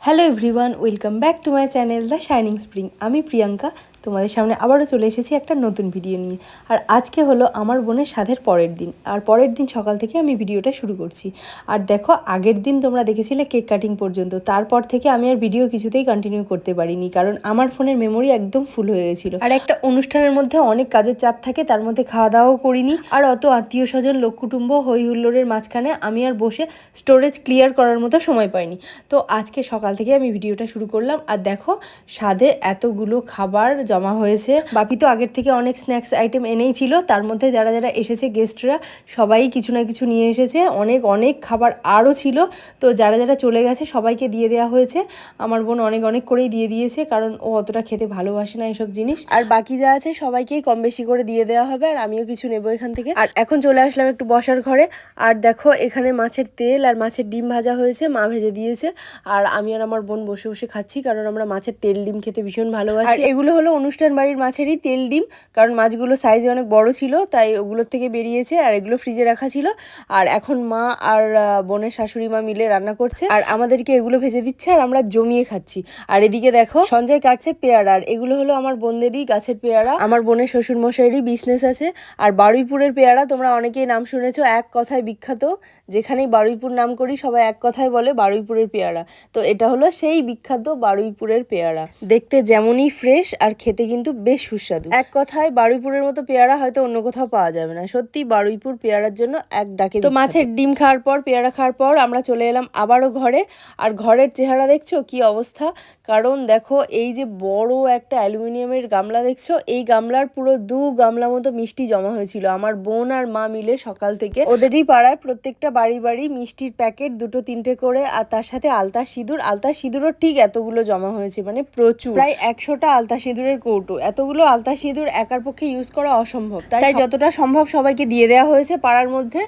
Hello everyone, welcome back to my channel the shining spring. আমি প্রিয়াঙ্কা তোমাদের সামনে আবারও চলে এসেছি একটা নতুন ভিডিও নিয়ে। আর আজকে হলো আমার বোনের সাধের পরের দিন, আর পরের দিন সকাল থেকে আমি ভিডিওটা শুরু করছি। আর দেখো, আগের দিন তোমরা দেখেছিলে কেক কাটিং পর্যন্ত, তারপর থেকে আমি আর ভিডিও কিছুতেই কন্টিনিউ করতে পারিনি, কারণ আমার ফোনের মেমোরি একদম ফুল হয়ে গেছিলো। আর একটা অনুষ্ঠানের মধ্যে অনেক কাজের চাপ থাকে, তার মধ্যে খাওয়া দাওয়াও করিনি, আর অত আত্মীয় স্বজন লোক কুটুম্ব হই হুল্লোড়ের মাঝখানে আমি আর বসে স্টোরেজ ক্লিয়ার করার মতো সময় পাইনি। তো আজকে সকাল থেকে আমি ভিডিওটা শুরু করলাম। আর দেখো, স্বাদে এতগুলো খাবার জমা হয়েছে। বাপি তো আগের থেকে অনেক স্ন্যাক্স আইটেম এনেই ছিল, তার মধ্যে যারা যারা এসেছে গেস্টরা সবাই কিছু না কিছু নিয়ে এসেছে। অনেক অনেক খাবার আরও ছিল, তো যারা যারা চলে গেছে সবাইকে দিয়ে দেওয়া হয়েছে। আমার বোন অনেক অনেক করেই দিয়ে দিয়েছে, কারণ ও অতটা খেতে ভালোবাসে না এসব জিনিস। আর বাকি যা আছে সবাইকেই কম বেশি করে দিয়ে দেওয়া হবে, আর আমিও কিছু নেবো এখান থেকে। আর এখন চলে আসলাম একটু বসার ঘরে। আর দেখো, এখানে মাছের তেল আর মাছের ডিম ভাজা হয়েছে, মা ভেজে দিয়েছে। আর আমি আর আমার বোন বসে বসে খাচ্ছি, কারণ আমরা মাছের তেল ডিম খেতে ভীষণ ভালোবাসি। আর এগুলো হলো অনুষ্ঠান বাড়ির মাছেরই তেল ডিম, কারণ মাছগুলো সাইজে অনেক বড় ছিল, তাই ওগুলোর থেকে বেরিয়েছে। আর এগুলো ফ্রিজে রাখা ছিল। আর এখন মা আর বোনের শাশুড়ি মা মিলে রান্না করছে, আর আমাদেরকে এগুলো ভেজে দিচ্ছে, আর আমরা জমিয়ে খাচ্ছি। আর এদিকে দেখো, সঞ্জয় কাটছে পেয়ারা। আর এগুলো হলো আমার বোনদেরই গাছের পেয়ারা। আমার বোনের শ্বশুর মশাইয়েরই বিজনেস আছে। আর বারুইপুরের পেয়ারা তোমরা অনেকেই নাম শুনেছো, এক কথায় বিখ্যাত। যেখানেই বারুইপুর নাম করি সবাই এক কথায় বলে বারুইপুরের পেয়ারা। তো এটা হলো সেই বিখ্যাত বারুইপুরের পেয়ারা। দেখতে যেমনই ফ্রেশ, আর খেতে কিন্তু বেশ সুস্বাদু। এক কথায় বারুইপুরের মতো পেয়ারা হয়তো অন্য কোথাও পাওয়া যাবে না। সত্যি বারুইপুর পেয়ারার জন্য এক ডাকে। তো মাছের ডিম খাওয়ার পর, পেয়ারা খাওয়ার পর আমরা চলে এলাম আবারও ঘরে। আর ঘরের চেহারা দেখছো কি অবস্থা, কারণ দেখো এই যে বড় একটা অ্যালুমিনিয়ামের গামলা দেখছো, এই গামলার পুরো 2 গামলা মতো মিষ্টি জমা হয়েছিল। আমার বোন আর মা মিলে সকাল থেকে ওদেরই পাড়ায় প্রত্যেকটা বাড়ি বাড়ি মিষ্টির প্যাকেট 2-3টে করে, আর তার সাথে আলতা সিঁদুরও ঠিক এতগুলো জমা হয়েছে, মানে প্রচুর, প্রায় 100টা আলতা সিঁদুরের কৌটো। এতগুলো আলতা সিঁদুর একার পক্ষে ইউজ করা অসম্ভব, তাই যতটা সম্ভব সবাইকে দিয়ে দেওয়া হয়েছে পাড়ার মধ্যে।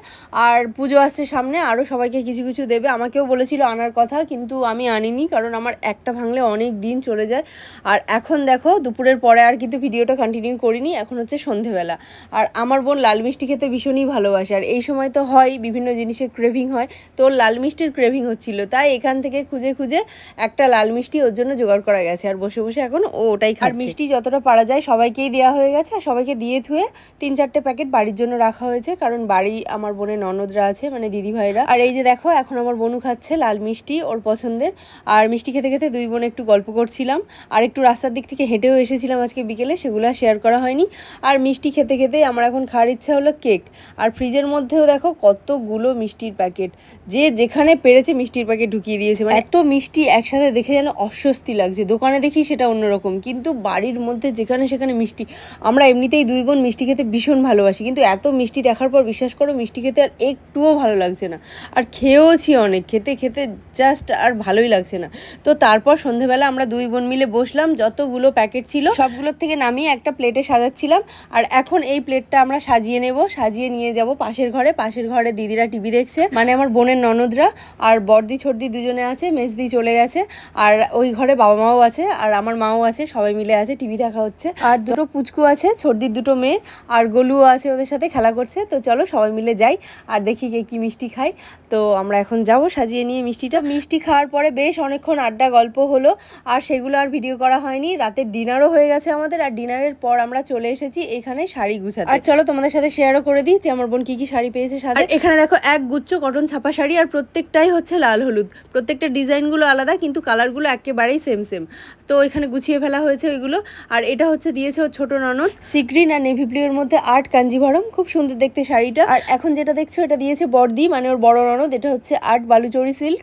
আর পুজো আসছে সামনে, আরও সবাইকে কিছু কিছু দেবে। আমাকেও বলেছিল আনার কথা, কিন্তু আমি আনিনি, কারণ আমার একটা ভাঙলে অনেক দিন চলে যায়। আর এখন দেখো, দুপুরের পরে আর কিন্তু ভিডিওটা কন্টিনিউ করিনি, এখন হচ্ছে সন্ধেবেলা। আর আমার বোন লাল মিষ্টি খেতে ভীষণই ভালোবাসে, আর এই সময় তো হয় বিভিন্ন জিনিসের ক্রেভিং হয়, তো ওর লাল মিষ্টির ক্রেভিং হচ্ছিল, তাই এখান থেকে খুঁজে খুঁজে একটা লাল মিষ্টি ওর জন্য জোগাড় করা গেছে। আর বসে বসে এখন ও ওটাই খাচ্ছে। আর মিষ্টি যতটা পারা যায় সবাইকেই দেওয়া হয়ে গেছে, আর সবাইকে দিয়ে ধুয়ে 3-4টে প্যাকেট বাড়ির জন্য রাখা হয়েছে, কারণ বাড়ি আমার বোনের ননদরা আছে, মানে দিদি ভাইরা। আর এই যে দেখো, এখন আমার বোনু খাচ্ছে লাল মিষ্টি, ওর পছন্দের। আর মিষ্টি খেতে খেতে দুই বোন একটু গল্প করছিলাম, আর একটু রাস্তার দিক থেকে হেঁটেও এসেছিলাম আজকে বিকেলে, সেগুলো শেয়ার করা হয়নি। আর মিষ্টি খেতে খেতেই আমার এখন খাওয়ার ইচ্ছা হলো কেক। আর ফ্রিজের মধ্যেও দেখো কতগুলো মিষ্টির প্যাকেট, যে যেখানে পেরেছে মিষ্টির প্যাকেট ঢুকিয়ে দিয়েছে। মানে এত মিষ্টি একসাথে দেখে যেন অস্বস্তি লাগছে। দোকানে দেখি সেটা অন্যরকম, কিন্তু বাড়ির মধ্যে যেখানে সেখানে মিষ্টি। আমরা এমনিতেই দুই বোন মিষ্টি খেতে ভীষণ ভালোবাসি, কিন্তু এত মিষ্টি দেখার পর বিশ্বাস করো মিষ্টি খেতে আর একটুও ভালো লাগছে না। আর খেয়েওছি অনেক, খেতে খেতে জাস্ট আর ভালোই লাগছে না। তো তারপর সন্ধেবেলা আমরা দুই বোন মিলে বসলাম, যতগুলো প্যাকেট ছিল সবগুলোর থেকে নামিয়ে একটা প্লেটে সাজাচ্ছিলাম। আর এখন এই প্লেটটা আমরা সাজিয়ে নেব, সাজিয়ে নিয়ে যাব পাশের ঘরে। পাশের ঘরে দিদিরা টিভি দেখছে, মানে আমার বোনের ননদরা। আর বড়দি ছোটদি দুজনে আছে, মেজদি চলে গেছে। আর ওই ঘরে বাবা মাও আছে, আর আমার মাও আছে, সবাই মিলে আছে, টিভি দেখা হচ্ছে। আর দুটো পুচকু আছে, ছোটদির দুটো মেয়ে, আর গলুও আছে, ওদের সাথে খেলা করছে। তো চলো সবাই মিলে যাই আর দেখি কে কি মিষ্টি খাই। তো আমরা এখন যাব সাজিয়ে নিয়ে মিষ্টিটা। মিষ্টি খাওয়ার পরে বেশ অনেকক্ষণ আড্ডা গল্প হলো, আর সেগুলো আর ভিডিও করা হয়নি। রাতের ডিনারও হয়ে গেছে আমাদের, আর ডিনারের পর আমরা চলে এসেছি এখানে শাড়ি গুছাতে। আর চলো তোমাদের সাথে শেয়ারও করে দিই যে আমার বোন কি কি শাড়ি পেয়েছে সাথে। এখানে দেখো এক গুচ্ছ কটন ছাপা শাড়ি, আর প্রত্যেকটাই হচ্ছে লাল হলুদ। প্রত্যেকটা ডিজাইনগুলো আলাদা, কিন্তু কালারগুলো একেবারেই সেম সেম। তো এখানে গুছিয়ে ফেলা হয়েছে ওইগুলো। আর এটা হচ্ছে দিয়েছে ওর ছোট ননদ, সি গ্রিন আর নেভি ব্লু এর মধ্যে আর্ট কাঞ্জিভরম, খুব সুন্দর দেখতে শাড়িটা। আর এখন যেটা দেখছো এটা দিয়েছে বড়দি, মানে ওর বড় ননদ, এটা হচ্ছে আর্ট বালুচরি সিল্ক।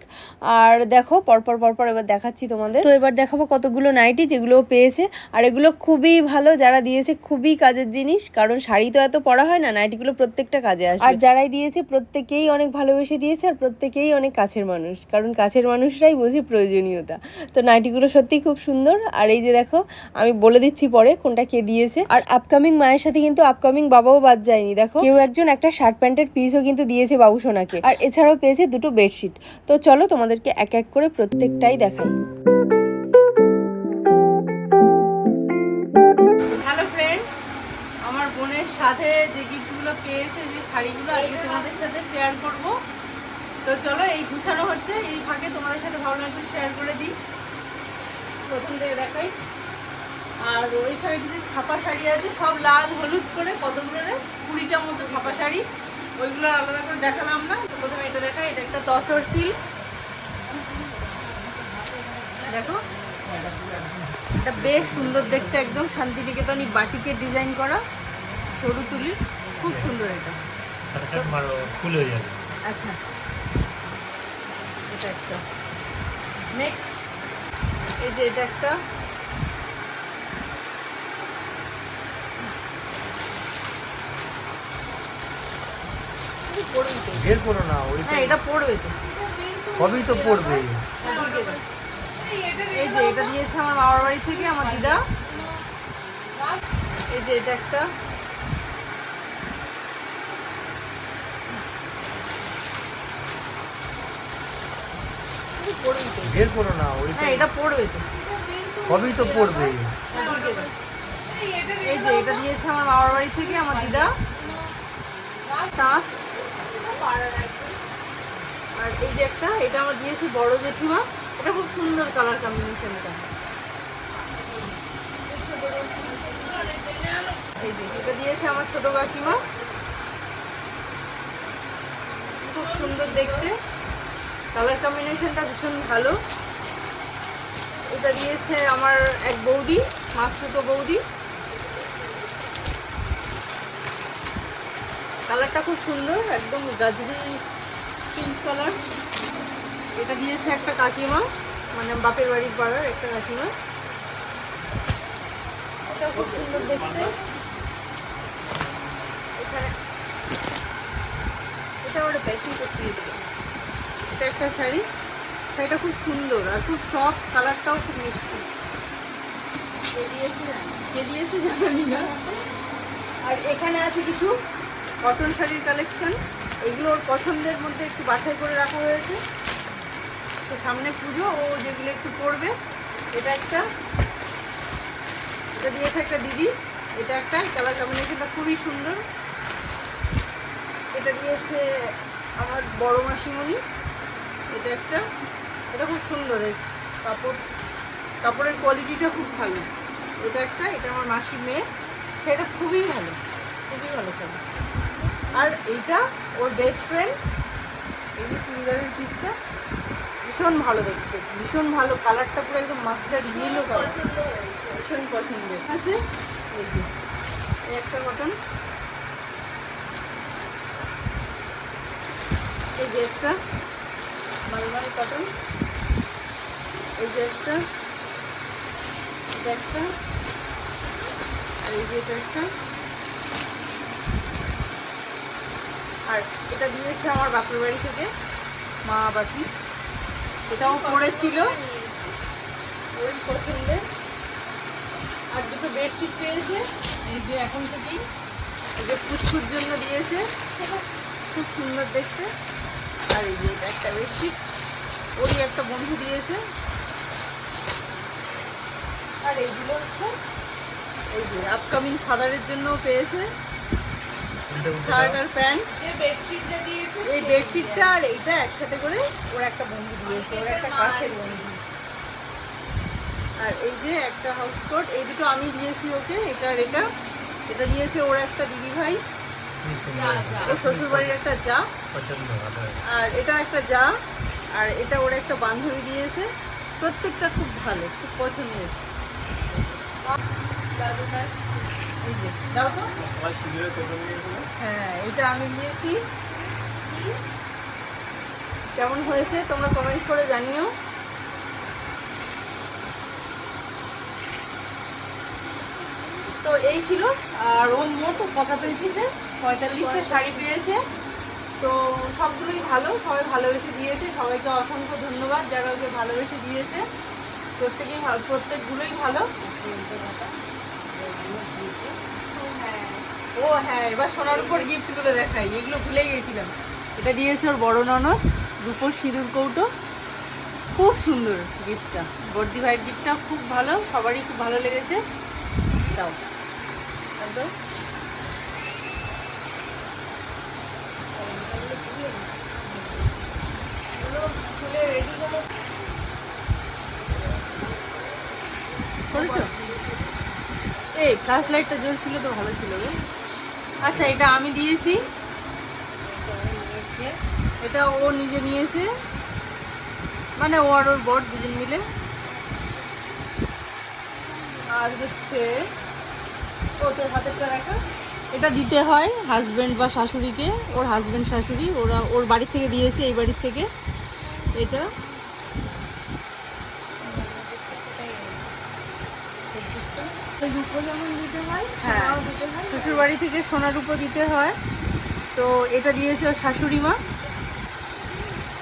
আর দেখো পরপর এবার দেখাচ্ছি তোমাদের। তো এবার দেখাবো কতগুলো নাইটি যেগুলো পেয়েছে। আর এগুলো খুবই ভালো, যারা দিয়েছে খুবই কাজের জিনিস, কারণ শাড়ি তো এত পরা হয় না, নাইটিগুলো প্রত্যেকটা কাজে আসে। আর যারাই দিয়েছে প্রত্যেকেই অনেক ভালোবেসে দিয়েছে, আর প্রত্যেকেই অনেক কাছের মানুষ, কারণ কাছের মানুষরাই বোঝে প্রয়োজনীয়তা। তো নাইটিগুলো সত্যি খুব সুন্দর। আর এই যে দেখো, আমি বলে দিচ্ছি পরে কোনটা কে দিয়েছে। আর আপকামিং মায়ের সাথে কিন্তু আপকামিং বাবাও বাদ যায়নি। দেখো, কেউ একজন একটা শার্ট প্যান্টের পিসও কিন্তু দিয়েছে বাবু সোনাকে। আর এছাড়াও পেয়েছে দুটো বেডশিট। তো চলো তোমাদেরকে এক এক করে প্রত্যেকটাই দেখাই। হ্যালো ফ্রেন্ডস, আমার বোনের সাথে যে গিফটগুলো পেয়েছে, যে শাড়িগুলো, আজকে তোমাদের সাথে শেয়ার করব। তো চলো এই গুছানো হচ্ছে, এই ফাঁকে তোমাদের সাথে ভাবলাম একটু শেয়ার করে দিই। প্রথম থেকে দেখাই। আর ওইখানে কিছু ছাপা শাড়ি আছে, সব লাল হলুদ করে কতগুলো 20টা মতো ছাপা শাড়ি, ওইগুলো আলাদা করে দেখালাম না। তো প্রথমে এটা দেখাই, এটা একটা তসর সিল্ক, দেখো এটা বেশ সুন্দর দেখতে, একদম শান্তিনিকেতনী বাটিকের ডিজাইন করা, সরু তুলি, খুব সুন্দর। এটা ফুল হয়ে যাবে। আচ্ছা, এটা একটা। নেক্সট এই যে এটা একটা, বের করো না, ওই না এটা পড়বে তো, কবেই তো পড়বে। এই যে এটা দিয়েছে আমার মামার বাড়ি থেকে আমার দিদা। এই যে এটা একটা, বের করো না, ওই না এটা পড়বে তো, কবেই তো পড়বে। এই যে এটা দিয়েছে আমার মামার বাড়ি থেকে আমার দিদা তাঁত। আর এই যে একটা, এটা আমার দিয়েছে বড় জেঠিমা, এটা খুব সুন্দর কালার কম্বিনেশন। এই যে এটা দিয়েছে আমার ছোট কাকিমা, খুব সুন্দর দেখতে, কালার কম্বিনেশনটা ভীষণ ভালো। এটা দিয়েছে আমার এক বৌদি, মাসতুতো বৌদি, কালারটা খুব সুন্দর, একদম গাজরি পিঙ্ক কালার। এটা দিয়েছে একটা কাকিমা, মানে বাপের বাড়ির পাড়ার একটা কাকিমা, এটা খুব সুন্দর দেখতে। এখানে এটা ওটা প্যাকিং করতে দিয়েছে। এটা একটা শাড়ি, শাড়িটা খুব সুন্দর আর খুব সফট, কালারটাও খুব মিষ্টি। কে দিয়েছে জানি না। আর এখানে আছে কিছু কটন শাড়ির কালেকশন, এগুলো ওর পছন্দের মধ্যে একটু বাছাই করে রাখা হয়েছে। তো সামনে পুজো, ও যেগুলো একটু পরবে। এটা একটা, এটা দিয়েছে একটা দিদি, এটা একটা, কালার কম্বিনেশনটা খুবই সুন্দর। এটা দিয়েছে আমার বড় মাসিমণি, এটা একটা, এটা খুব সুন্দর, এই কাপড়ের কোয়ালিটিটা খুব ভালো। এটা একটা, এটা আমার মাসির মেয়ে, সেটা খুবই ভালো, খুবই ভালো শাড়ি। আর এইটা ওর বেস্ট ফ্রেন্ড, এই যে চুড়িদারের পিসটা ভীষণ ভালো দেখতে, ভীষণ ভালো, কালারটা পুরো একদম মাস্টার্ড ইয়েলো কালার, ভীষণ পছন্দের আছে। এই যে এই একটা কটন, এই যে একটা মালবারি কটন, এই যে একটা, এটা একটা, আর এই যে এটা একটা। আর এটা দিয়েছে আমার বাপের বাড়ি থেকে মা বাপি, এটাও পড়েছিল ওই পছন্দের। আর দুটো বেডশিট পেয়েছে, এই যে এখন থেকেই, এই যে পুচকুর জন্য দিয়েছে, খুব সুন্দর দেখতে। আর এই যে এটা একটা বেডশিট, ওরই একটা বন্ধু দিয়েছে। আর এইগুলো হচ্ছে এই যে আপকামিং ফাদারের জন্য পেয়েছে শার্ট আর প্যান্ট। যে বেডশিটটা দিয়েছে, এই বেডশিটটা আর এইটা একসাথে করে ওর একটা বন্ধু দিয়েছে, ওর একটা কাছের বন্ধু। আর এই যে একটা হাউস কোট, এই দুটো আমি দিয়েছি ওকে, এটা আর এটা, এটা দিয়েছে ওর একটা দিদি ভাই, ওর শ্বশুর বাড়ির একটা যা, আর এটা একটা যা, আর এটা ওর একটা বান্ধবী দিয়েছে। প্রত্যেকটা খুব ভালো, খুব পছন্দের। এই যে দাও তো, হ্যাঁ এটা আমি দিয়েছি। কেমন হয়েছে তোমরা কমেন্ট করে জানিও। তো এই ছিল। আর ও মোট কথা পেয়েছি, সে 45টা শাড়ি পেয়েছে। তো সবগুলোই ভালো, সবাই ভালোবেসে দিয়েছে, সবাইকে অসংখ্য ধন্যবাদ যারা ওকে ভালোবেসে দিয়েছে। প্রত্যেকেই ভালো, প্রত্যেকগুলোই ভালো। ও হ্যাঁ, এবার সোনার উপর গিফটগুলো দেখাই, এগুলো ভুলে গিয়েছিলাম। এটা দিয়েছে ওর বড় ননদ, রূপোর সিঁদুর কৌটো, খুব সুন্দর গিফটটা, বর্দি ভাইয়ের গিফটটা খুব ভালো, সবারই খুব ভালো লেগেছে। দাও একদম। এগুলো খুলে রেডি করেছো? এই ফ্ল্যাশ লাইটটা জ্বলছিল তো ভালো ছিল গো। আচ্ছা, এটা আমি দিয়েছি, এটা ও নিজে নিয়েছে, মানে ও আর ওর বর দুজন মিলে। আর হচ্ছে ও তোর হাতেরটা দেখা, এটা দিতে হয় হাজব্যান্ড বা শাশুড়িকে, ওর হাজব্যান্ড শাশুড়ি ওরা ওর বাড়ি থেকে দিয়েছে, এই বাড়ির থেকে। এটা হ্যাঁ, শ্বশুর বাড়ি থেকে সোনার রূপো দিতে হয়। তো এটা দিয়েছে ওর শাশুড়ি মা।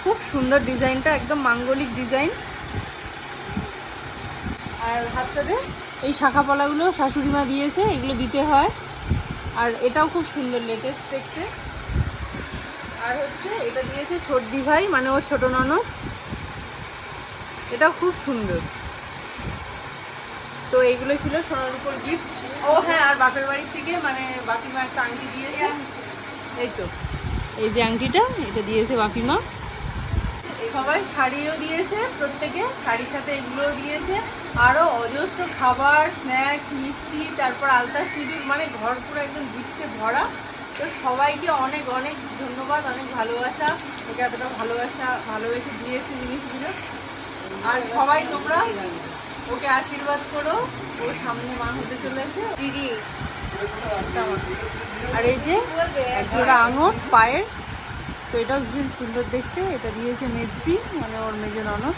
খুব সুন্দর ডিজাইনটা, একদম মাঙ্গলিক ডিজাইন। আর হাতটাতে এই শাখা পলাগুলো শাশুড়ি মা দিয়েছে, এগুলো দিতে হয়। আর এটাও খুব সুন্দর, লেটেস্ট দেখতে। আর হচ্ছে এটা দিয়েছে ছোটদি ভাই, মানে ওর ছোট ননদ, এটাও খুব সুন্দর। তো এইগুলো ছিল সোনার উপর গিফট। ও হ্যাঁ, আর বাপের বাড়ি থেকে মানে বাপিমা একটা আংটি দিয়েছে, এই তো এই যে আংটিটা, এটা দিয়েছে বাপিমা। সবাই শাড়িও দিয়েছে, প্রত্যেকে শাড়ির সাথে এগুলোও দিয়েছে। আরও অজস্র খাবার, স্ন্যাক্স, মিষ্টি, তারপর আলতা সিঁদুর, মানে ঘর পুরো একদম গিফটে ভরা। তো সবাইকে অনেক অনেক ধন্যবাদ, অনেক ভালোবাসা, ওকে এতটা ভালোবেসে দিয়েছে জিনিসগুলো। আর সবাই তোমরা ওকে আশীর্বাদ করো, ওর সামনে মা হতে চলেছে দিদি। আর এই যে একটা আঙট পায়ের, তো এটাও ভীষণ সুন্দর দেখতে। এটা দিয়েছে মেজদি, মানে ওর মেজো ননদ।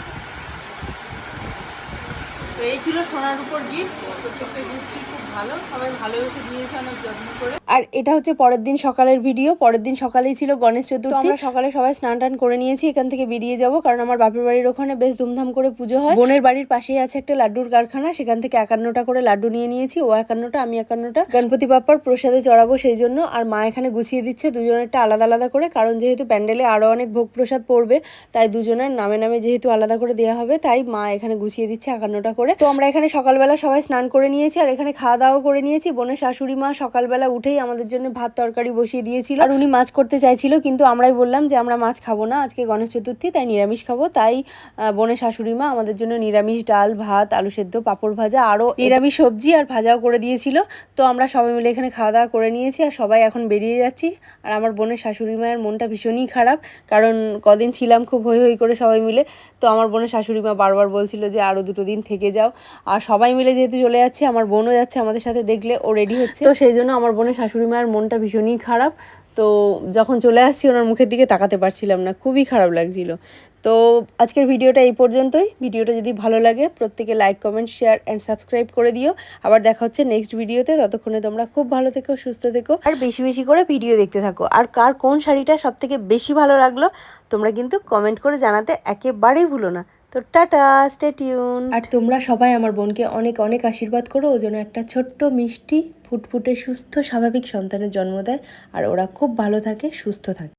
তো এই ছিল সোনার উপর গিফট। প্রত্যেকটা গিফটই খুব ভালো, সবাই ভালোবেসে দিয়েছে, অনেক যত্ন করে। আর এটা হচ্ছে পরের দিন সকালের ভিডিও। পরের দিন সকালেই ছিল গণেশ চতুর্থী। আমরা সকালে সবাই স্নান টান করে নিয়েছি, এখান থেকে বেরিয়ে যাব, কারণ আমার বাপের বাড়ির ওখানে বেশ ধুমধাম করে পুজো হয়। বোনের বাড়ির পাশেই আছে একটা লাড্ডুর কারখানা, সেখান থেকে 51টা করে লাড্ডু নিয়ে নিয়েছি। ও 51টা, আমি 51টা গণপতি বাপ্পার প্রসাদে চড়াবো সেই জন্য। আর মা এখানে গুছিয়ে দিচ্ছে দুজনেরটা আলাদা আলাদা করে, কারণ যেহেতু প্যান্ডেলে আরো অনেক ভোগ প্রসাদ পড়বে, তাই দুজনের নামে নামে যেহেতু আলাদা করে দেওয়া হবে, তাই মা এখানে গুছিয়ে দিচ্ছে 51টা করে। তো আমরা এখানে সকালবেলা সবাই স্নান করে নিয়েছি, আর এখানে খাওয়া দাওয়া করে নিয়েছি। বোনের শাশুড়ি মা সকালবেলা উঠেই আমাদের জন্য ভাত তরকারি বসিয়ে দিয়েছিল। আর উনি মাছ করতে চাইছিল, কিন্তু আমরাই বললাম যে আমরা মাছ খাবো না, আজকে গণেশ চতুর্থী, তাই নিরামিষ খাবো। তাই বোনের শাশুড়ি মা আমাদের জন্য নিরামিষ ডাল, ভাত, আলু সেদ্ধ, পাঁপড় ভাজা, আরও নিরামিষ সবজি আর ভাজাও করে দিয়েছিল। তো আমরা সবাই মিলে এখানে খাওয়া দাওয়া করে নিয়েছি, আর সবাই এখন বেরিয়ে যাচ্ছি। আর আমার বোনের শাশুড়ি মায়ের মনটা ভীষণই খারাপ, কারণ কদিন ছিলাম খুব হই হই করে সবাই মিলে। তো আমার বোনের শাশুড়ি মা বারবার বলছিল যে আরও 2 দিন থেকে যাও। আর সবাই মিলে যেহেতু চলে যাচ্ছে, আমার বোনও যাচ্ছে আমাদের সাথে, দেখলে ও রেডি হচ্ছে। তো সেই জন্য আমার বোনের শাশুড়ি মায়ের মনটা ভীষণই খারাপ। তো যখন চলে আসছি ওনার মুখের দিকে তাকাতে পারছিলাম না, খুবই খারাপ লাগছিল। তো আজকের ভিডিওটা এই পর্যন্তই। ভিডিওটা যদি ভালো লাগে প্রত্যেকে like, comment, share and subscribe করে দিও। আবার দেখা হচ্ছে নেক্সট ভিডিওতে। ততক্ষণে তোমরা খুব ভালো থেকো, সুস্থ থেকো, আর বেশি বেশি করে ভিডিও দেখতে থাকো। আর কার কোন শাড়িটা সব থেকে বেশি ভালো লাগলো তোমরা কিন্তু কমেন্ট করে জানাতে একেবারেই ভুলো না। তো টাটা, স্টে টিউন। আর তোমরা সবাই আমার বোনকে অনেক অনেক আশীর্বাদ করো, ও যেন একটা ছোট্ট মিষ্টি ফুটফুটে সুস্থ স্বাভাবিক সন্তানের জন্ম দেয়, আর ওরা খুব ভালো থাকে, সুস্থ থাকে।